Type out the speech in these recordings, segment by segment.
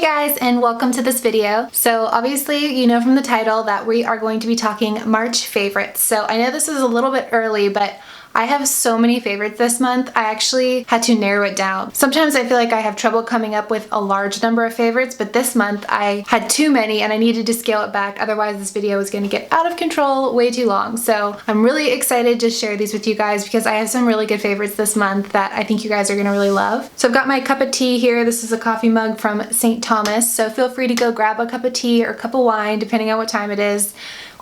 guys, and welcome to this video. So obviously you know from the title that we are going to be talking March favorites. So I know this is a little bit early, but I have so many favorites this month. I actually had to narrow it down. Sometimes I feel like I have trouble coming up with a large number of favorites, but this month I had too many and I needed to scale it back. Otherwise this video was going to get out of control way too long. So I'm really excited to share these with you guys because I have some really good favorites this month that I think you guys are going to really love. So I've got my cup of tea here. This is a coffee mug from St. Thomas. So feel free to go grab a cup of tea or a cup of wine depending on what time it is.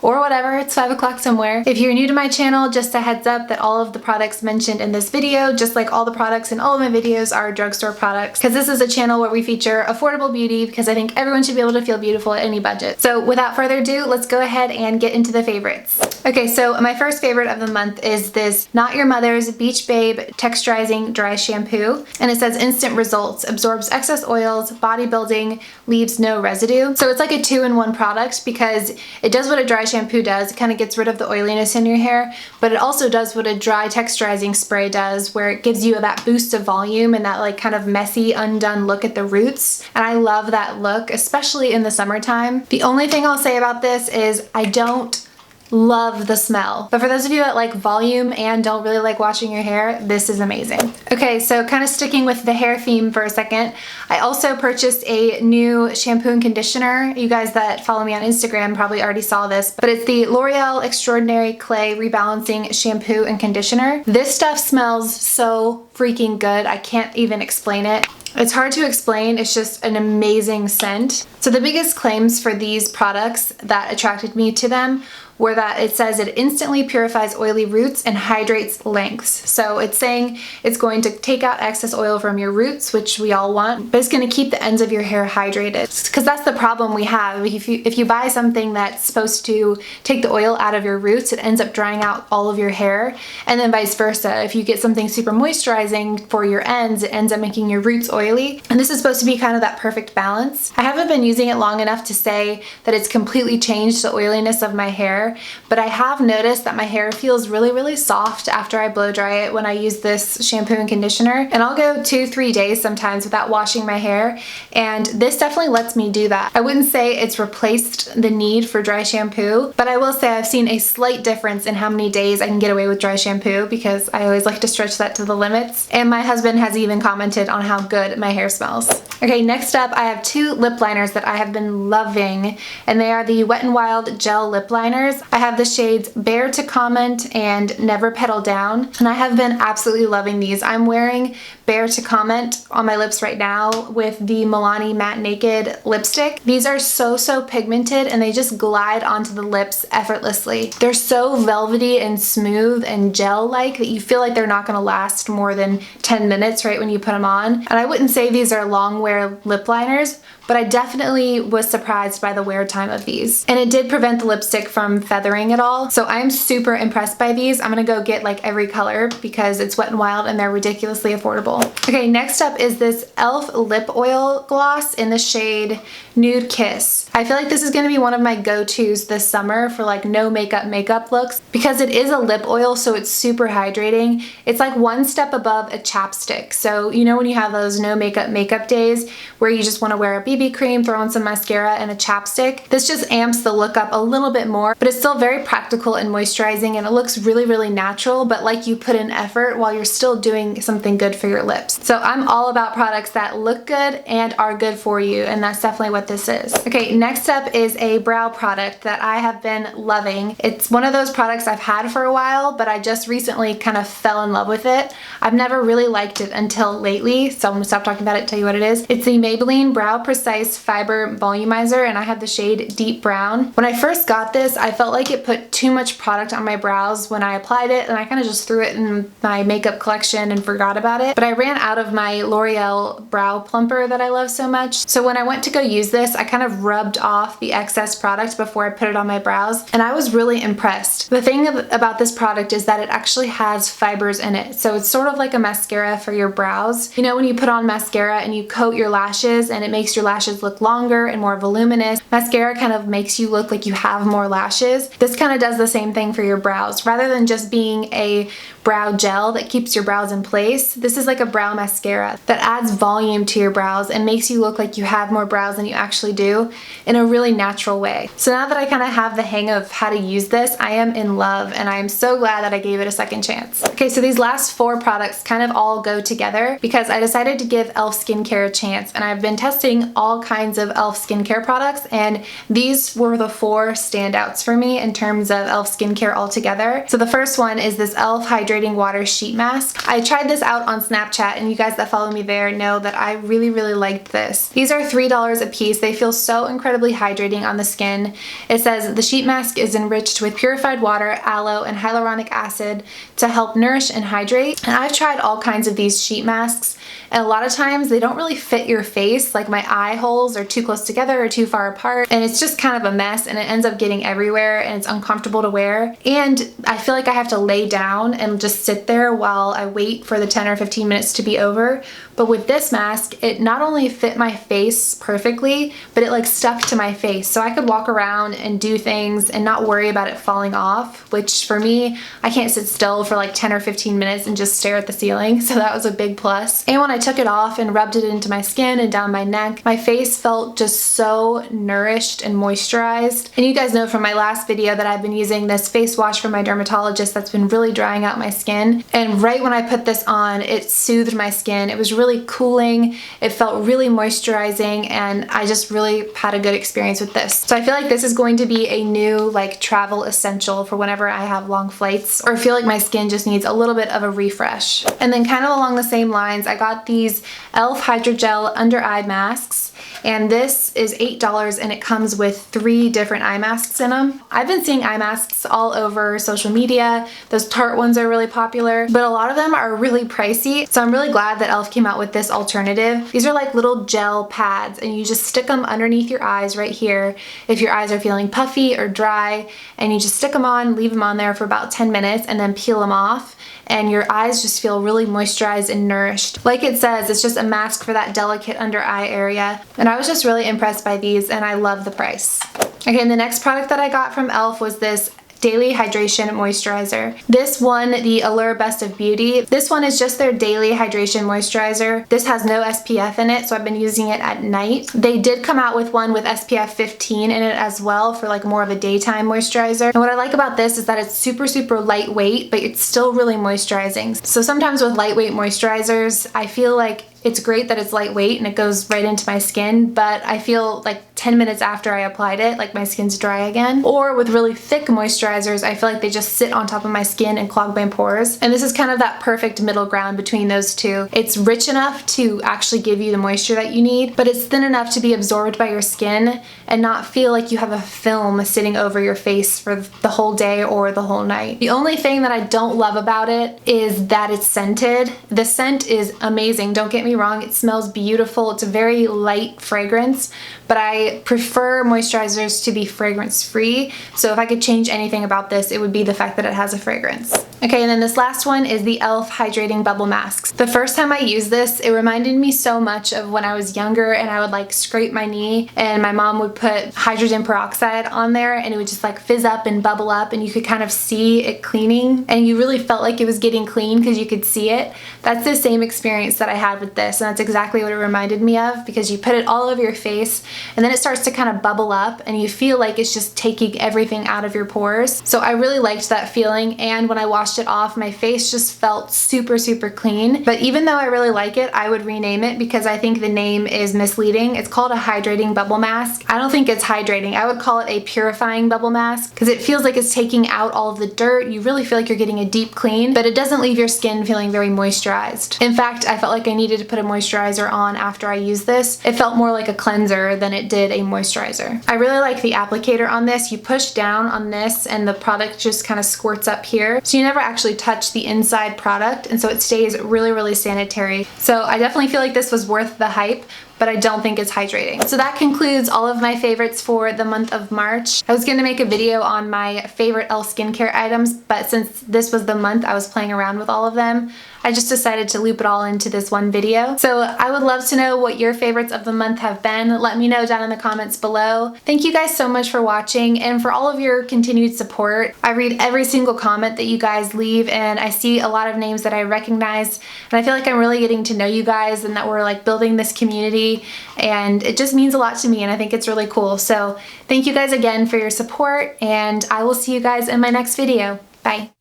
Or whatever, it's 5 o'clock somewhere. If you're new to my channel, just a heads up that all of the products mentioned in this video, just like all the products in all of my videos, are drugstore products, because this is a channel where we feature affordable beauty because I think everyone should be able to feel beautiful at any budget. So without further ado, let's go ahead and get into the favorites. Okay, so my first favorite of the month is this Not Your Mother's Beach Babe Texturizing Dry Shampoo, and it says instant results, absorbs excess oils, body building, leaves no residue. So it's like a 2-in-1 product because it does what a dry shampoo does. It kind of gets rid of the oiliness in your hair, but it also does what a dry texturizing spray does, where it gives you that boost of volume and that like kind of messy undone look at the roots. And I love that look, especially in the summertime. The only thing I'll say about this is I don't love the smell, but for those of you that like volume and don't really like washing your hair, this is amazing. Okay, so kind of sticking with the hair theme for a second, I also purchased a new shampoo and conditioner. You guys that follow me on Instagram probably already saw this, but it's the L'Oreal Extraordinary Clay Rebalancing Shampoo and Conditioner. This stuff smells so freaking good. I can't even explain it. It's hard to explain, it's just an amazing scent. So the biggest claims for these products that attracted me to them were that it says it instantly purifies oily roots and hydrates lengths. So it's saying it's going to take out excess oil from your roots, which we all want, but it's going to keep the ends of your hair hydrated. Because that's the problem we have. If you buy something that's supposed to take the oil out of your roots, it ends up drying out all of your hair, and then vice versa. If you get something super moisturizing for your ends, it ends up making your roots oily. And this is supposed to be kind of that perfect balance. I haven't been using it long enough to say that it's completely changed the oiliness of my hair, but I have noticed that my hair feels really soft after I blow dry it when I use this shampoo and conditioner, and I'll go 2-3 days sometimes without washing my hair, and this definitely lets me do that. I wouldn't say it's replaced the need for dry shampoo, but I will say I've seen a slight difference in how many days I can get away with dry shampoo because I always like to stretch that to the limits, and my husband has even commented on how good my hair smells. Okay, next up I have 2 lip liners that I have been loving, and they are the Wet n Wild Gel Lip Liners. I have the shades Bear to Comment and Never Pedal Down, and I have been absolutely loving these. I'm wearing Bear to Comment on my lips right now with the Milani Matte Naked lipstick. These are so pigmented and they just glide onto the lips effortlessly. They're so velvety and smooth and gel-like that you feel like they're not going to last more than 10 minutes right when you put them on. And I wouldn't say these are long wear lip liners, but I definitely was surprised by the wear time of these. And it did prevent the lipstick from feathering at all. So I'm super impressed by these. I'm gonna go get like every color because it's Wet n Wild and they're ridiculously affordable. Okay, next up is this e.l.f. Lip Oil Gloss in the shade Nude Kiss. I feel like this is gonna be one of my go-tos this summer for like no makeup looks because it is a lip oil, so it's super hydrating. It's like one step above a chapstick. So you know when you have those no makeup days where you just wanna wear a BB cream, throw on some mascara and a chapstick. This just amps the look up a little bit more, but it's still very practical and moisturizing, and it looks really natural, but like you put in effort while you're still doing something good for your lips. So I'm all about products that look good and are good for you, and that's definitely what this is. Okay, next up is a brow product that I have been loving. It's one of those products I've had for a while, but I just recently kind of fell in love with it. I've never really liked it until lately, so I'm gonna stop talking about it and tell you what it is. It's the Maybelline Brow Precise Fiber Volumizer, and I have the shade Deep Brown. When I first got this, I felt like it put too much product on my brows when I applied it, and I kind of just threw it in my makeup collection and forgot about it. But I ran out of my L'Oreal brow plumper that I love so much, so when I went to go use this, I kind of rubbed off the excess product before I put it on my brows, and I was really impressed. The thing about this product is that it actually has fibers in it, so it's sort of like a mascara for your brows. You know when you put on mascara and you coat your lashes and it makes your lashes look longer and more voluminous, mascara kind of makes you look like you have more lashes. This kind of does the same thing for your brows. Rather than just being a brow gel that keeps your brows in place, this is like like a brow mascara that adds volume to your brows and makes you look like you have more brows than you actually do in a really natural way. So now that I kind of have the hang of how to use this, I am in love and I am so glad that I gave it a second chance. Okay, so these last 4 products kind of all go together because I decided to give e.l.f. skincare a chance, and I've been testing all kinds of e.l.f. skincare products, and these were the 4 standouts for me in terms of e.l.f. skincare altogether. So the first one is this e.l.f. Hydrating Water Sheet Mask. I tried this out on Snapchat, and you guys that follow me there know that I really liked this. These are $3 a piece. They feel so incredibly hydrating on the skin. It says the sheet mask is enriched with purified water, aloe, and hyaluronic acid to help nourish and hydrate. And I've tried all kinds of these sheet masks, and a lot of times they don't really fit your face. Like my eye holes are too close together or too far apart, and it's just kind of a mess, and it ends up getting everywhere, and it's uncomfortable to wear. And I feel like I have to lay down and just sit there while I wait for the 10 or 15 minutes to be over. But with this mask, it not only fit my face perfectly, but it like stuck to my face. So I could walk around and do things and not worry about it falling off, which for me, I can't sit still for like 10 or 15 minutes and just stare at the ceiling. So that was a big plus. And when I took it off and rubbed it into my skin and down my neck, my face felt just so nourished and moisturized. And you guys know from my last video that I've been using this face wash from my dermatologist that's been really drying out my skin. And right when I put this on, it soothed my skin. It was really cooling. It felt really moisturizing, and I just really had a good experience with this. So I feel like this is going to be a new like travel essential for whenever I have long flights or feel like my skin just needs a little bit of a refresh. And then kind of along the same lines, I got these e.l.f. Hydrogel under eye masks, and this is $8 and it comes with 3 different eye masks in them. I've been seeing eye masks all over social media. Those Tarte ones are really popular, but a lot of them are really pricey. So I'm really glad that e.l.f. came out with this alternative. These are like little gel pads, and you just stick them underneath your eyes right here if your eyes are feeling puffy or dry, and you just stick them on, leave them on there for about 10 minutes and then peel them off, and your eyes just feel really moisturized and nourished. Like it says, it's just a mask for that delicate under eye area, and I was just really impressed by these, and I love the price. Okay, and the next product that I got from e.l.f. was this Daily Hydration Moisturizer. This won the Allure Best of Beauty. This one is just their Daily Hydration Moisturizer. This has no SPF in it, so I've been using it at night. They did come out with one with SPF 15 in it as well for like more of a daytime moisturizer. And what I like about this is that it's super lightweight, but it's still really moisturizing. So sometimes with lightweight moisturizers, I feel like it's great that it's lightweight and it goes right into my skin, but I feel like 10 minutes after I applied it, like my skin's dry again. Or with really thick moisturizers, I feel like they just sit on top of my skin and clog my pores. And this is kind of that perfect middle ground between those two. It's rich enough to actually give you the moisture that you need, but it's thin enough to be absorbed by your skin and not feel like you have a film sitting over your face for the whole day or the whole night. The only thing that I don't love about it is that it's scented. The scent is amazing, don't get me wrong, it smells beautiful. It's a very light fragrance, but I prefer moisturizers to be fragrance free. So if I could change anything about this, it would be the fact that it has a fragrance. Okay, and then this last one is the e.l.f. Hydrating Bubble Masks. The first time I used this, it reminded me so much of when I was younger and I would like scrape my knee and my mom would put hydrogen peroxide on there and it would just like fizz up and bubble up and you could kind of see it cleaning and you really felt like it was getting clean because you could see it. That's the same experience that I had with this, and that's exactly what it reminded me of, because you put it all over your face and then it starts to kind of bubble up and you feel like it's just taking everything out of your pores. So I really liked that feeling, and when I washed it off, my face just felt super clean. But even though I really like it, I would rename it because I think the name is misleading. It's called a hydrating bubble mask. I don't think it's hydrating. I would call it a purifying bubble mask because it feels like it's taking out all of the dirt. You really feel like you're getting a deep clean, but it doesn't leave your skin feeling very moisturized. In fact, I felt like I needed to put a moisturizer on after I used this. It felt more like a cleanser than it did a moisturizer. I really like the applicator on this. You push down on this and the product just kind of squirts up here. So you never actually touch the inside product, and so it stays really sanitary. So I definitely feel like this was worth the hype, but I don't think it's hydrating. So that concludes all of my favorites for the month of March. I was gonna make a video on my favorite e.l.f. skincare items, but since this was the month I was playing around with all of them, I just decided to loop it all into this one video. So I would love to know what your favorites of the month have been. Let me know down in the comments below. Thank you guys so much for watching and for all of your continued support. I read every single comment that you guys leave, and I see a lot of names that I recognize, and I feel like I'm really getting to know you guys and that we're like building this community, and it just means a lot to me, and I think it's really cool. So thank you guys again for your support, and I will see you guys in my next video. Bye.